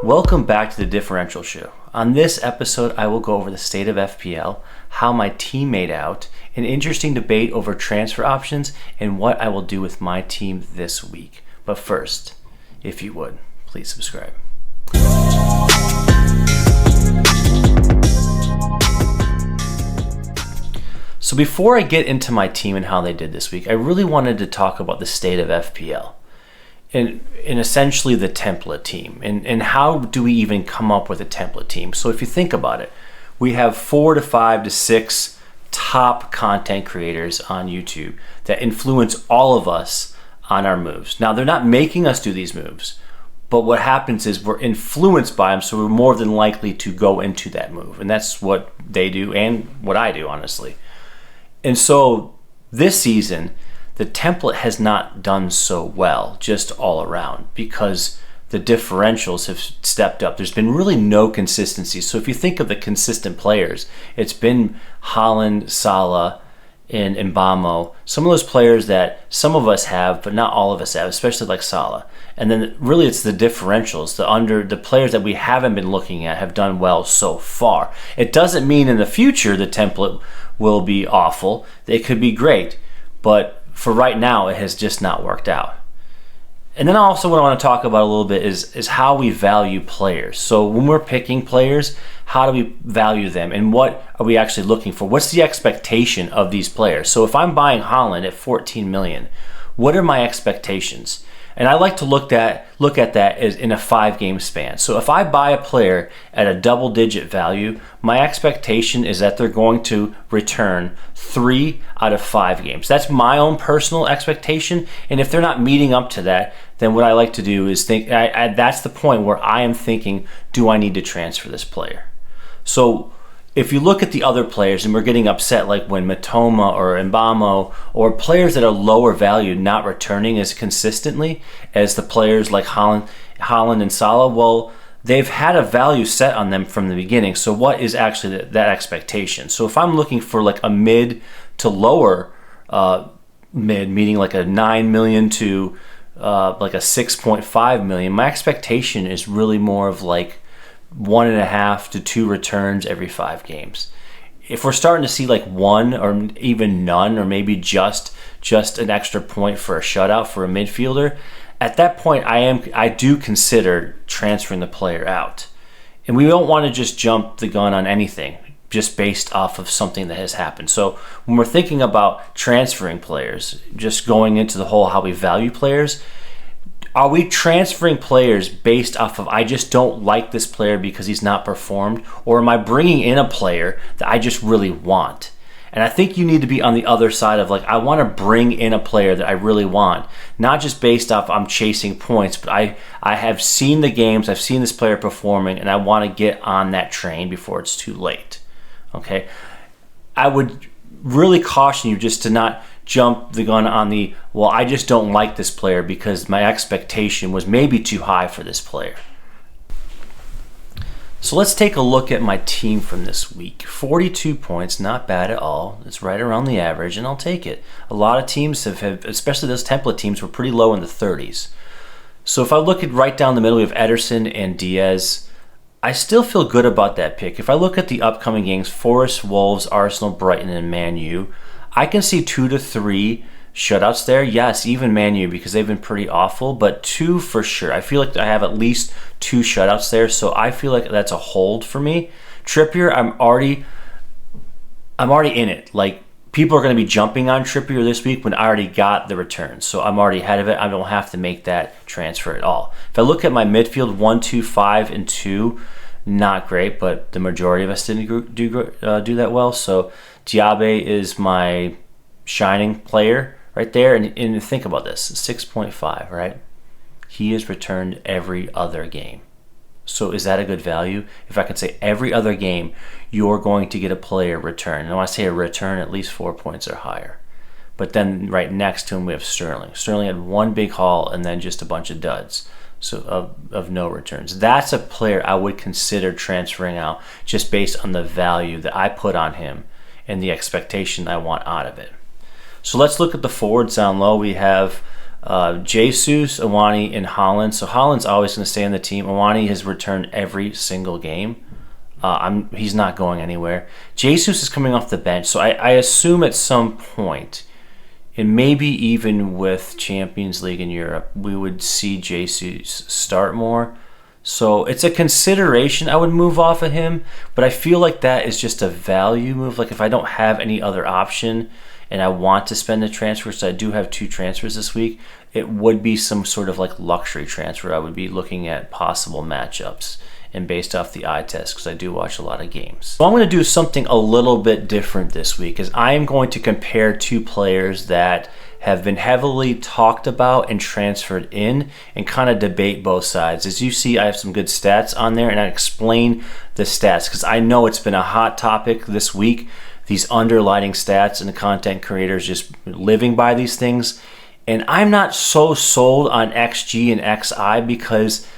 Welcome back to the Differential Show. On this episode, I will go over the state of FPL, how my team made out, an interesting debate over transfer options, and what I will do with my team this week. But first, if you would, please subscribe. So before I get into my team and how they did this week, I really wanted to talk about the state of FPL. And essentially the template team, and how do we even come up with a template team? So if you think about it, we have 4 to 5 to 6 top content creators on YouTube that influence all of us on our moves. Now, they're not making us do these moves, but what happens is we're influenced by them, so we're more than likely to go into that move. And that's what they do and what I do, honestly. And so this season, the template has not done so well just all around because the differentials have stepped up. There's been really no consistency. So if you think of the consistent players, it's been Haaland, Salah, and Mbamo. Some of those players that some of us have, but not all of us have, especially like Salah. And then really it's the differentials. The players that we haven't been looking at have done well so far. It doesn't mean in the future the template will be awful. It could be great, but for right now, it has just not worked out. And then also what I want to talk about a little bit is how we value players. So when we're picking players, how do we value them? And what are we actually looking for? What's the expectation of these players? So if I'm buying Haaland at 14 million, what are my expectations? And I like to look at that as in a 5-game span. So if I buy a player at a double-digit value, my expectation is that they're going to return 3 out of 5 games. That's my own personal expectation. And if they're not meeting up to that, then what I like to do is think that's the point where I am thinking, do I need to transfer this player? So if you look at the other players, and we're getting upset like when Matoma or Mbamo or players that are lower value not returning as consistently as the players like Haaland and Salah, well, they've had a value set on them from the beginning. So what is actually that expectation? So if I'm looking for like a mid to lower mid, meaning like a 9 million to like a 6.5 million, my expectation is really more of like 1.5 to 2 returns every 5 games. If we're starting to see like 1 or even none, or maybe just an extra point for a shutout for a midfielder, at that point I do consider transferring the player out. And we don't want to just jump the gun on anything just based off of something that has happened. So when we're thinking about transferring players, just going into the whole how we value players, are we transferring players based off of I just don't like this player because he's not performed? Or am I bringing in a player that I just really want? And I think you need to be on the other side of like, I want to bring in a player that I really want. Not just based off I'm chasing points, but I have seen the games, I've seen this player performing, and I want to get on that train before it's too late. Okay? I would really caution you just to not jump the gun on the, well, I just don't like this player because my expectation was maybe too high for this player. So let's take a look at my team from this week. 42 points, not bad at all. It's right around the average, and I'll take it. A lot of teams have especially those template teams, were pretty low in the 30s. So if I look at right down the middle, we have Ederson and Diaz. I still feel good about that pick. If I look at the upcoming games, Forest, Wolves, Arsenal, Brighton, and Man U, I can see 2 to 3 shutouts there. Yes, even Man U, because they've been pretty awful, but 2 for sure. I feel like I have at least 2 shutouts there, so I feel like that's a hold for me. Trippier, I'm already in it. Like, people are going to be jumping on Trippier this week when I already got the return, so I'm already ahead of it. I don't have to make that transfer at all. If I look at my midfield, 1, 2, 5, and 2, not great, but the majority of us didn't do that well. So Diaby is my shining player right there. And think about this, 6.5, right? He is returned every other game. So is that a good value? If I can say every other game, you're going to get a player return. And when I say a return, at least 4 points or higher. But then right next to him, we have Sterling. Sterling had 1 big haul and then just a bunch of duds. So of no returns. That's a player I would consider transferring out just based on the value that I put on him and the expectation I want out of it. So let's look at the forwards down low. We have Jesus, Awani, and Holland. So Holland's always going to stay on the team. Awani has returned every single game. He's not going anywhere. Jesus is coming off the bench, so I assume at some point, and maybe even with Champions League in Europe, we would see Jesus start more. So it's a consideration I would move off of him, but I feel like that is just a value move. Like if I don't have any other option and I want to spend a transfer, so I do have 2 transfers this week, it would be some sort of like luxury transfer. I would be looking at possible matchups and based off the eye test because I do watch a lot of games. So I'm going to do something a little bit different this week is I am going to compare 2 players that have been heavily talked about and transferred in and kind of debate both sides. As you see, I have some good stats on there and I explain the stats because I know it's been a hot topic this week, these underlining stats and the content creators just living by these things. And I'm not so sold on XG and XI because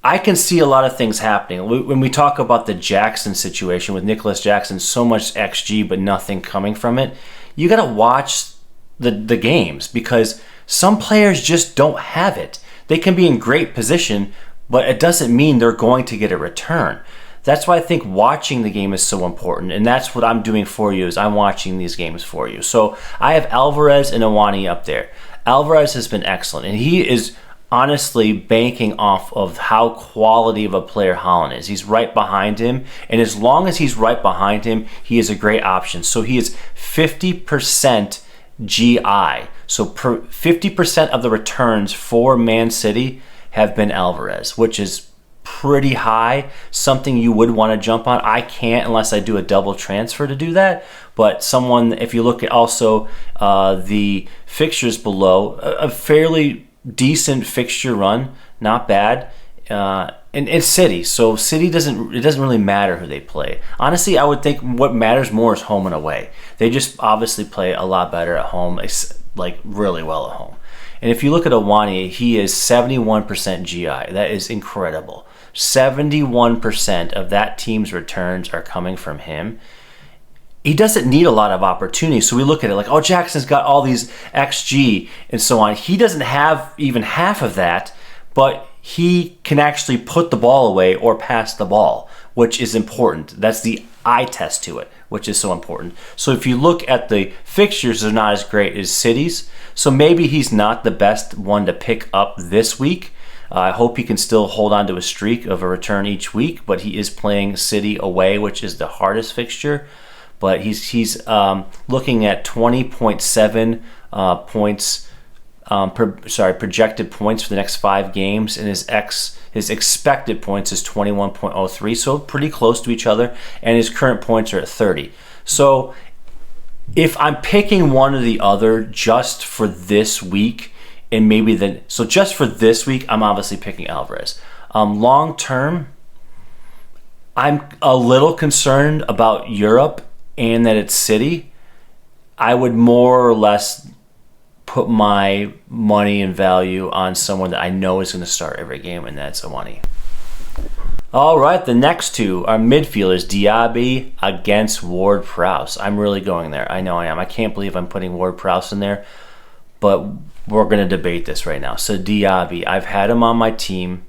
I can see a lot of things happening. When we talk about the Jackson situation with Nicholas Jackson, so much XG but nothing coming from it, you got to watch the games because some players just don't have it. They can be in great position, but it doesn't mean they're going to get a return. That's why I think watching the game is so important, and that's what I'm doing for you is I'm watching these games for you. So I have Alvarez and Awani up there. Alvarez has been excellent, and he is honestly banking off of how quality of a player Holland is. He's right behind him, and as long as he's right behind him, he is a great option. So he is 50% GI. So 50% of the returns for Man City have been Alvarez, which is pretty high, something you would want to jump on. I can't unless I do a double transfer to do that, but someone, if you look at also the fixtures below, a fairly decent fixture run, not bad. And it's City, so City doesn't really matter who they play. Honestly, I would think what matters more is home and away. They just obviously play a lot better at home, like really well at home. And if you look at Awani, he is 71% GI. That is incredible. 71% of that team's returns are coming from him. He doesn't need a lot of opportunities. So we look at it like, oh, Jackson's got all these XG and so on. He doesn't have even half of that, but he can actually put the ball away or pass the ball, which is important. That's the eye test to it, which is so important. So if you look at the fixtures, they're not as great as City's. So maybe he's not the best one to pick up this week. I hope he can still hold on to a streak of a return each week, but he is playing City away, which is the hardest fixture. But he's looking at 20.7 points. Projected points for the next 5 games, and his expected points is 21.03, so pretty close to each other, and his current points are at 30. So if I'm picking one or the other just for this week, and just for this week, I'm obviously picking Alvarez. Long term, I'm a little concerned about Europe and that it's City. I would more or less put my money and value on someone that I know is going to start every game, and that's Awani. All right, the next 2 are midfielders. Diaby against Ward-Prowse. I'm really going there. I know I am. I can't believe I'm putting Ward-Prowse in there, but we're going to debate this right now. So Diaby, I've had him on my team.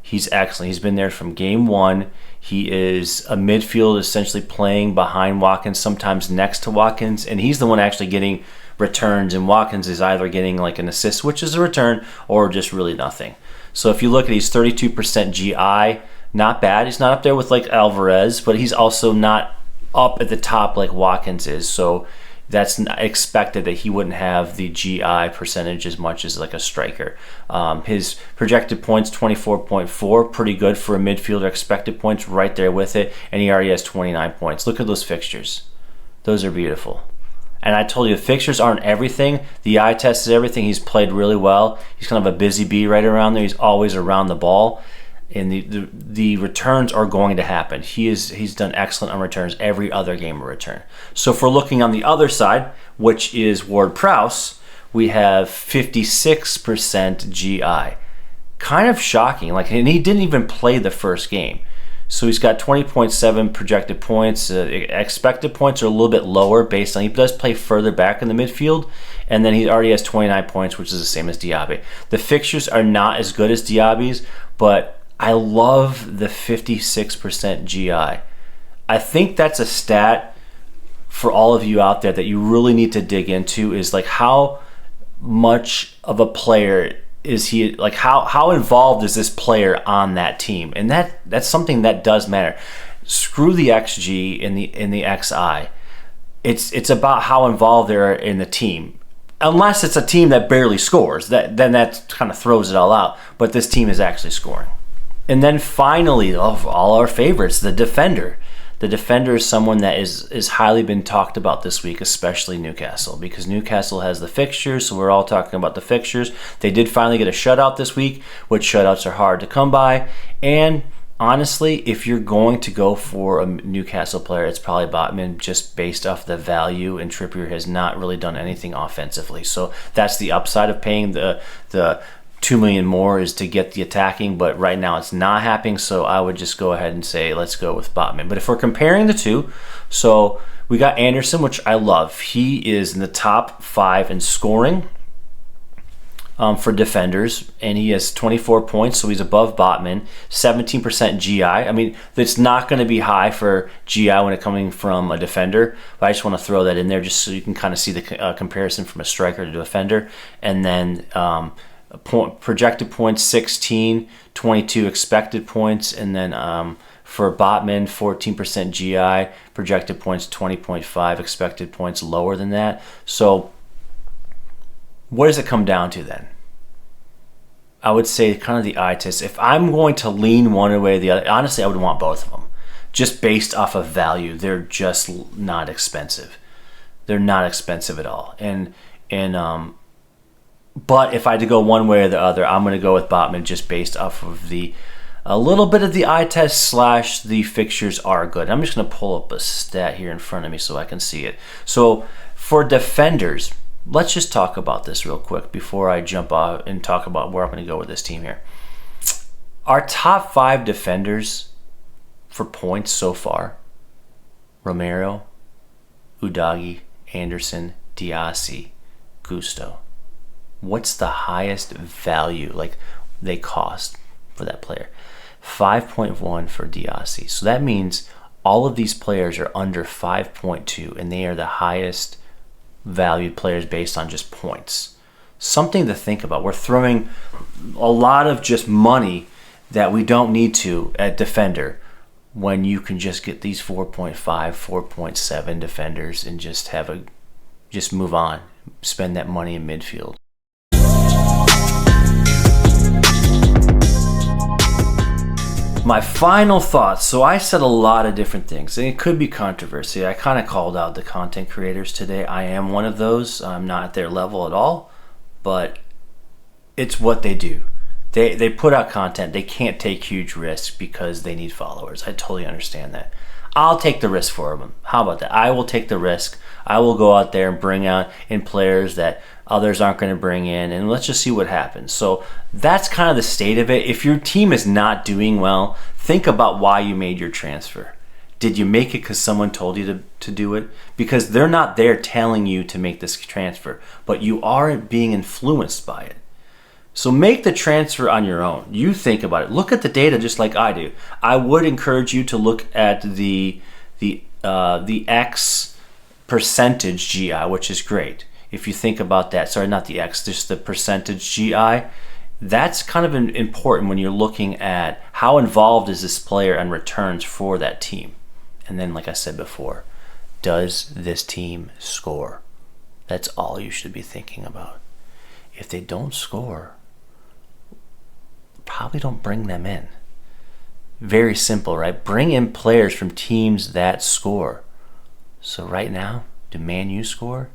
He's excellent. He's been there from game 1. He is a midfielder essentially playing behind Watkins, sometimes next to Watkins, and he's the one actually getting returns, and Watkins is either getting like an assist, which is a return, or just really nothing. So if you look at he's 32% GI, not bad. He's not up there with like Alvarez, but he's also not up at the top like Watkins is. So that's expected that he wouldn't have the GI percentage as much as like a striker. His projected points, 24.4, pretty good for a midfielder. Expected points right there with it, and he already has 29 points. Look at those fixtures. Those are beautiful. And I told you, the fixtures aren't everything. The eye test is everything. He's played really well. He's kind of a busy bee right around there. He's always around the ball. And the returns are going to happen. He's done excellent on returns every other game of return. So if we're looking on the other side, which is Ward-Prowse, we have 56% GI. Kind of shocking. And he didn't even play the first game. So he's got 20.7 projected points. Expected points are a little bit lower based on he does play further back in the midfield. And then he already has 29 points, which is the same as Diaby. The fixtures are not as good as Diaby's, but I love the 56% GI. I think that's a stat for all of you out there that you really need to dig into, is like how much of a player is he, like how involved is this player on that team? And that's something that does matter. Screw the XG in the XI. It's about how involved they are in the team. Unless it's a team that barely scores, then that kind of throws it all out. But this team is actually scoring. And then finally, of all our favorites, the defender. The defender is someone that is highly been talked about this week, especially Newcastle, because Newcastle has the fixtures, so we're all talking about the fixtures. They did finally get a shutout this week, which shutouts are hard to come by. And honestly, if you're going to go for a Newcastle player, it's probably Botman, just based off the value, and Trippier has not really done anything offensively. So that's the upside of paying the 2 million more, is to get the attacking, but right now it's not happening, so I would just go ahead and say let's go with Botman. But if we're comparing the two, so we got Anderson, which I love. He is in the top 5 in scoring for defenders, and he has 24 points, so he's above Botman. 17% GI. I mean, it's not going to be high for GI when it's coming from a defender, but I just want to throw that in there just so you can kind of see the comparison from a striker to defender. And then projected points 16, 22 expected points, and then for Botman 14% GI, projected points 20.5, expected points lower than that. So what does it come down to then? I would say kind of the eye test. If I'm going to lean one way or the other, honestly I would want both of them, just based off of value. They're just not expensive. They're not expensive at all. But if I had to go one way or the other, I'm going to go with Botman just based off of a little bit of the eye test / the fixtures are good. I'm just going to pull up a stat here in front of me so I can see it. So for defenders, let's just talk about this real quick before I jump off and talk about where I'm going to go with this team here. Our top 5 defenders for points so far: Romero, Udagi, Anderson, Diassi, Gusto. What's the highest value, like they cost for that player? 5.1 for Diassi. So that means all of these players are under 5.2, and they are the highest valued players based on just points. Something to think about. We're throwing a lot of just money that we don't need to at defender, when you can just get these 4.5, 4.7 defenders and just move on, spend that money in midfield. My final thoughts. So I said a lot of different things, and it could be controversy. I kind of called out the content creators today. I am one of those. I'm not at their level at all, but it's what they do. They put out content. They can't take huge risks because they need followers. I totally understand that. I'll take the risk for them. How about that? I will take the risk. I will go out there and bring out in players that others aren't going to bring in, and let's just see what happens. So that's kind of the state of it. If your team is not doing well, think about why you made your transfer. Did you make it because someone told you to do it? Because they're not there telling you to make this transfer, but you are being influenced by it. So make the transfer on your own. You think about it. Look at the data just like I do. I would encourage you to look at the X percentage GI, which is great. If you think about that, sorry, not the X, just the percentage GI, that's kind of important when you're looking at how involved is this player and returns for that team. And then, like I said before, does this team score? That's all you should be thinking about. If they don't score, probably don't bring them in. Very simple, right? Bring in players from teams that score. So right now, do Man U score?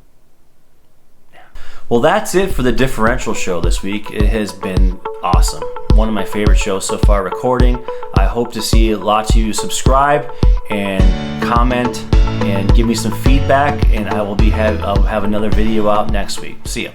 Well, that's it for the differential show this week. It has been awesome. One of my favorite shows so far recording. I hope to see lots of you subscribe and comment and give me some feedback, and I'll have another video out next week. See ya.